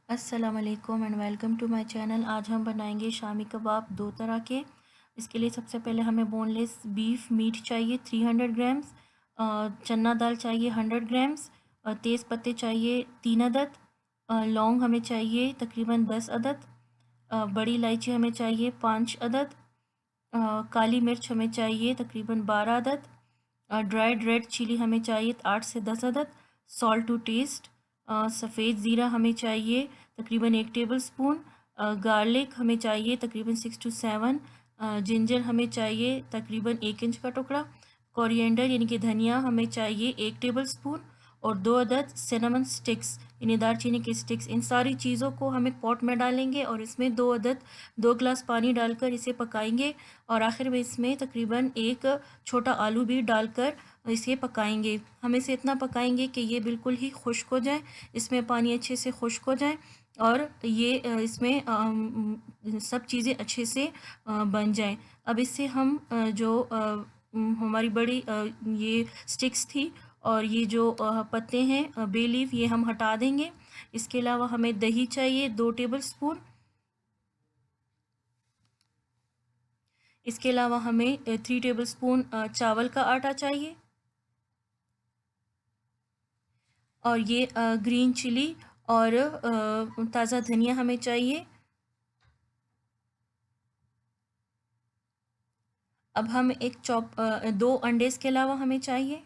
अस्सलामुअलैकुम and welcome to my channel. आज हम बनाएंगे शामी कबाब दो तरह के। इसके लिए सबसे पहले हमें बोनलेस बीफ मीट चाहिए 300 ग्राम्स, चना दाल चाहिए 100 ग्राम्स, तेज़ पत्ते चाहिए 3 अदद, लौंग हमें चाहिए तकरीबन 10 अदद, बड़ी इलायची हमें चाहिए 5 अदद, काली मिर्च हमें चाहिए तकरीबन 12 अदद, ड्राइड रेड चिली हमें चाहिए 8 से 10 अदद, सॉल्ट टू टेस्ट, सफ़ेद ज़ीरा हमें चाहिए तकरीबन 1 टेबल स्पून, गार्लिक हमें चाहिए तकरीबन 6 टू 7, जिंजर हमें चाहिए तकरीबन 1 इंच का टुकड़ा, कोरिएंडर यानी कि धनिया हमें चाहिए 1 टेबल स्पून और 2 अदद सिनेमन स्टिक्स यानी दालचीनी के स्टिक्स। इन सारी चीज़ों को हम एक पॉट में डालेंगे और इसमें 2 गिलास पानी डालकर इसे पकाएंगे और आखिर में इसमें तकरीबन एक छोटा आलू भी डालकर इसे पकाएंगे। हम इसे इतना पकाएंगे कि ये बिल्कुल ही खुश्क हो जाए, इसमें पानी अच्छे से खुश्क हो जाए और ये इसमें सब चीज़ें अच्छे से बन जाएं। अब इससे हम हमारी बड़ी ये स्टिक्स थी और ये जो पत्ते हैं बे लीफ, ये हम हटा देंगे। इसके अलावा हमें दही चाहिए 2 टेबल स्पून। इसके अलावा हमें 3 टेबल स्पून चावल का आटा चाहिए और ये ग्रीन चिली और ताज़ा धनिया हमें चाहिए। अब हम एक 2 अंडे इसके अलावा हमें चाहिए।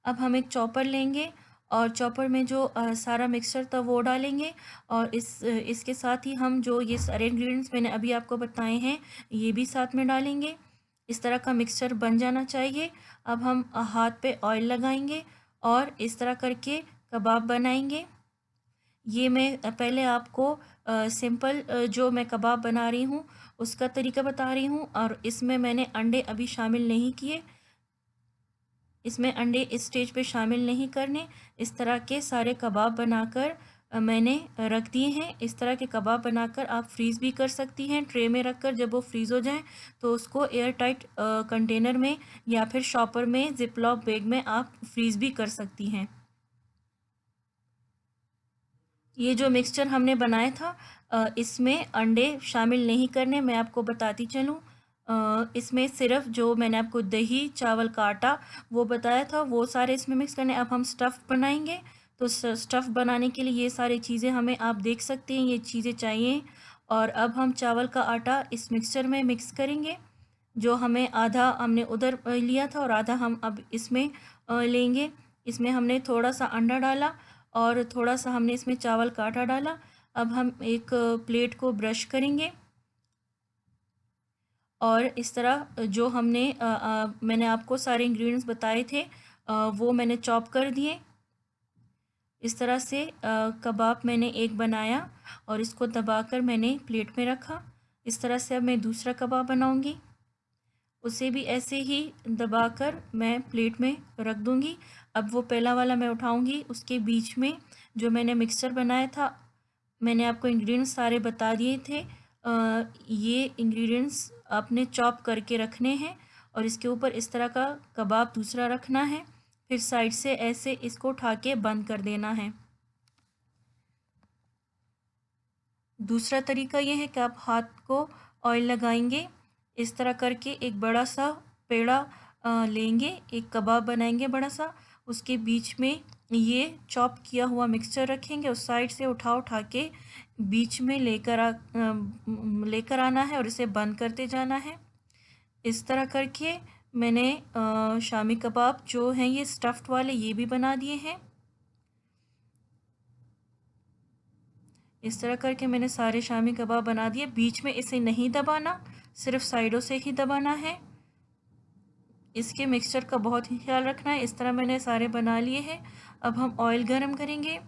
अब हम एक चॉपर लेंगे और चॉपर में जो सारा मिक्सचर था वो डालेंगे और इसके साथ ही हम जो ये सारे इंग्रेडिएंट्स मैंने अभी आपको बताए हैं ये भी साथ में डालेंगे। इस तरह का मिक्सचर बन जाना चाहिए। अब हम हाथ पे ऑयल लगाएंगे और इस तरह करके कबाब बनाएंगे। ये मैं पहले आपको सिंपल जो मैं कबाब बना रही हूँ उसका तरीका बता रही हूँ और इसमें मैंने अंडे अभी शामिल नहीं किए। इसमें अंडे इस स्टेज पे शामिल नहीं करने। इस तरह के सारे कबाब बनाकर मैंने रख दिए हैं। इस तरह के कबाब बनाकर आप फ्रीज़ भी कर सकती हैं ट्रे में रखकर। जब वो फ्रीज़ हो जाएं तो उसको एयर टाइट कंटेनर में या फिर शॉपर में जिपलॉक बैग में आप फ्रीज़ भी कर सकती हैं। ये जो मिक्सचर हमने बनाया था इसमें अंडे शामिल नहीं करने। मैं आपको बताती चलूँ, इसमें सिर्फ जो मैंने आपको दही चावल का आटा वो बताया था वो सारे इसमें मिक्स करने। अब हम स्टफ़ बनाएंगे तो स्टफ़ बनाने के लिए ये सारी चीज़ें हमें आप देख सकते हैं ये चीज़ें चाहिए। और अब हम चावल का आटा इस मिक्सचर में मिक्स करेंगे। जो हमें आधा हमने उधर लिया था और आधा हम अब इसमें लेंगे। इसमें हमने थोड़ा सा अंडा डाला और थोड़ा सा हमने इसमें चावल का आटा डाला। अब हम एक प्लेट को ब्रश करेंगे और इस तरह जो मैंने आपको सारे इंग्रेडिएंट्स बताए थे वो मैंने चॉप कर दिए। इस तरह से कबाब मैंने एक बनाया और इसको दबाकर मैंने प्लेट में रखा। इस तरह से अब मैं दूसरा कबाब बनाऊंगी, उसे भी ऐसे ही दबाकर मैं प्लेट में रख दूंगी। अब वो पहला वाला मैं उठाऊंगी, उसके बीच में जो मैंने मिक्सचर बनाया था, मैंने आपको इंग्रेडिएंट्स सारे बता दिए थे। ये इंग्रेडिएंट्स आपने चॉप करके रखने हैं और इसके ऊपर इस तरह का कबाब दूसरा रखना है। फिर साइड से ऐसे इसको उठा के बंद कर देना है। दूसरा तरीका ये है कि आप हाथ को ऑयल लगाएंगे, इस तरह करके एक बड़ा सा पेड़ा लेंगे, एक कबाब बनाएंगे बड़ा सा, उसके बीच में ये चॉप किया हुआ मिक्सचर रखेंगे, उस साइड से उठा उठा के बीच में लेकर आना है और इसे बंद करते जाना है। इस तरह करके मैंने शामी कबाब जो हैं ये स्टफ़्ड वाले ये भी बना दिए हैं। इस तरह करके मैंने सारे शामी कबाब बना दिए। बीच में इसे नहीं दबाना, सिर्फ साइडों से ही दबाना है। इसके मिक्सचर का बहुत ही ख्याल रखना है। इस तरह मैंने सारे बना लिए हैं। अब हम ऑयल गरम करेंगे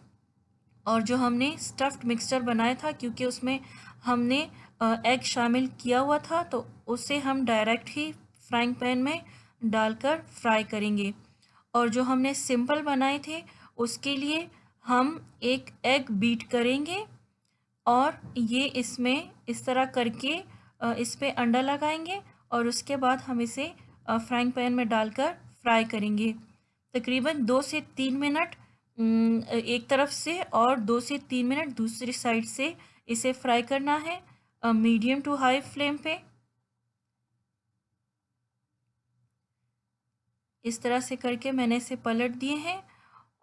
और जो हमने स्टफ़्ड मिक्सचर बनाया था, क्योंकि उसमें हमने एग शामिल किया हुआ था, तो उसे हम डायरेक्ट ही फ्राइंग पैन में डालकर फ्राई करेंगे। और जो हमने सिंपल बनाए थे उसके लिए हम एक एग बीट करेंगे और ये इसमें इस तरह करके इस पे अंडा लगाएंगे और उसके बाद हम इसे फ्राइंग पैन में डालकर फ्राई करेंगे तकरीबन 2 से 3 मिनट। एक तरफ से और 2 से 3 मिनट दूसरी साइड से इसे फ्राई करना है मीडियम टू हाई फ्लेम पे। इस तरह से करके मैंने इसे पलट दिए हैं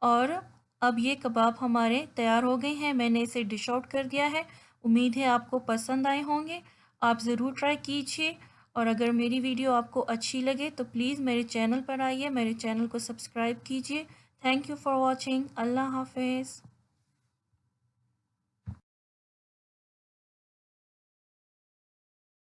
और अब ये कबाब हमारे तैयार हो गए हैं। मैंने इसे डिश आउट कर दिया है। उम्मीद है आपको पसंद आए होंगे। आप ज़रूर ट्राई कीजिए और अगर मेरी वीडियो आपको अच्छी लगे तो प्लीज़ मेरे चैनल पर आइए, मेरे चैनल को सब्सक्राइब कीजिए। Thank you for watching. अल्लाह हाफ़िज़।